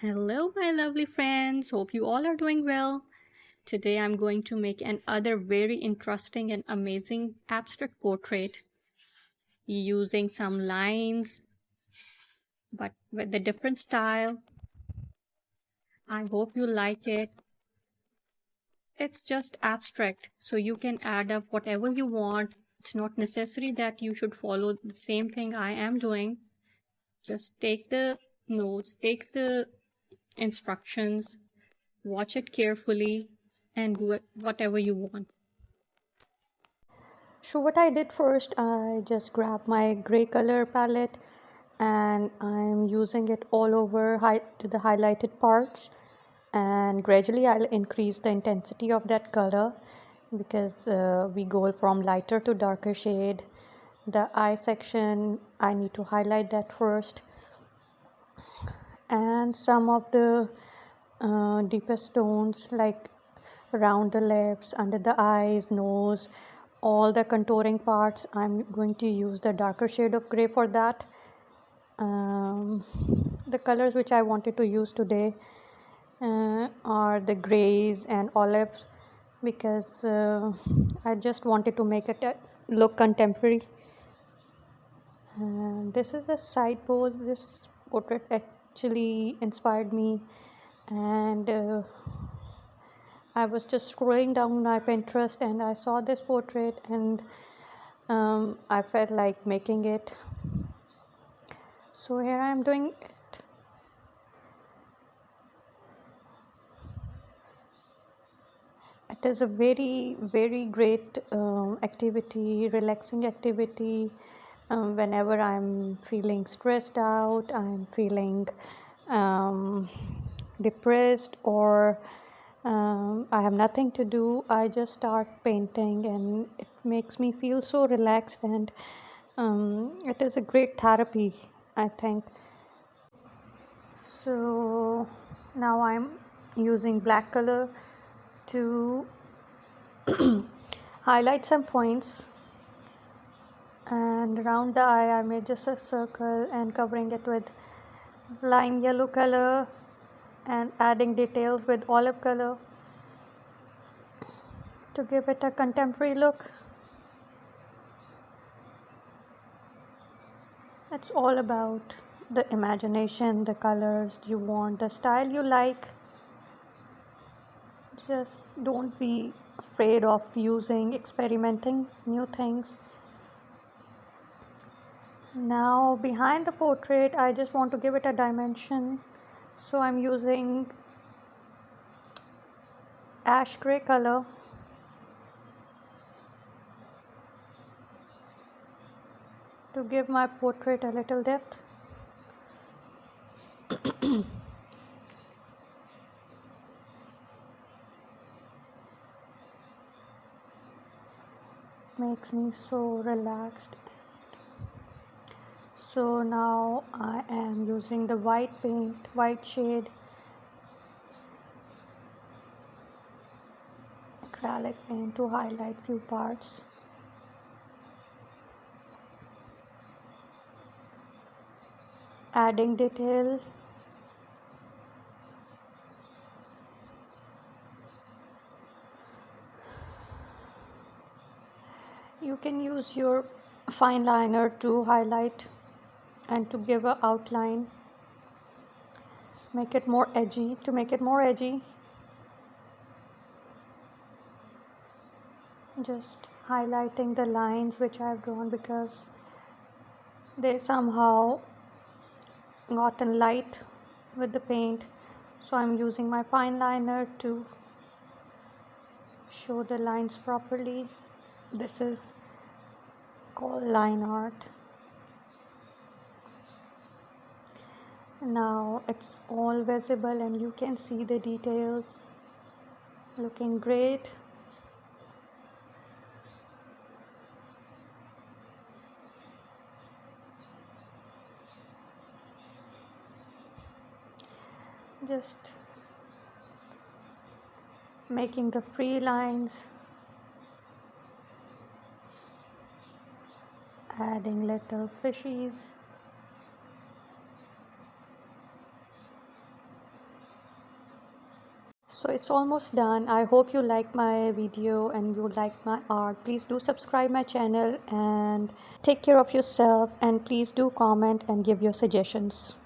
Hello, my lovely friends. Hope you all are doing well. Today I'm going to make another very interesting and amazing abstract portrait using some lines but with a different style. I hope you like it. It's just abstract, so you can add up whatever you want. It's not necessary that you should follow the same thing I am doing. Just take the notes, take the instructions, watch it carefully, and do it whatever you want. So what I did first, I just grabbed my gray color palette and I'm using it all over to the highlighted parts, and gradually I'll increase the intensity of that color because we go from lighter to darker shade. The eye section, I need to highlight that first, and some of the deepest tones like around the lips, under the eyes, nose, all the contouring parts. I'm going to use the darker shade of gray for that. The colors which I wanted to use today are the grays and olives because I just wanted to make it look contemporary. This is a side pose. This portrait actually inspired me, and I was just scrolling down my Pinterest and I saw this portrait, and I felt like making it. So here I am doing it. It is a very, very great activity, relaxing activity. Whenever I'm feeling stressed out, I'm feeling um, depressed, or I have nothing to do, I just start painting, and it makes me feel so relaxed, and it is a great therapy, I think. So now I'm using black color to highlight some points, and around the eye I made just a circle and covering it with lime yellow color and adding details with olive color to give it a contemporary look. It's all about the imagination, the colors you want, the style you like. Just don't be afraid of experimenting new things. Now behind the portrait, I just want to give it a dimension. So I'm using ash gray color to give my portrait a little depth. Makes me so relaxed. So now I am using the white paint, white shade, acrylic paint to highlight few parts. Adding detail. You can use your fine liner to highlight and to give a outline. Make it more edgy. To make it more edgy, just highlighting the lines which I've drawn because they somehow gotten light with the paint. So I'm using my fine liner to show the lines properly. This is called Lineart. Now it's all visible and you can see the details. Looking great. Just making the free lines, adding little fishies. So it's almost done. I hope you like my video and you like my art. Please do subscribe my channel and take care of yourself, and please do comment and give your suggestions.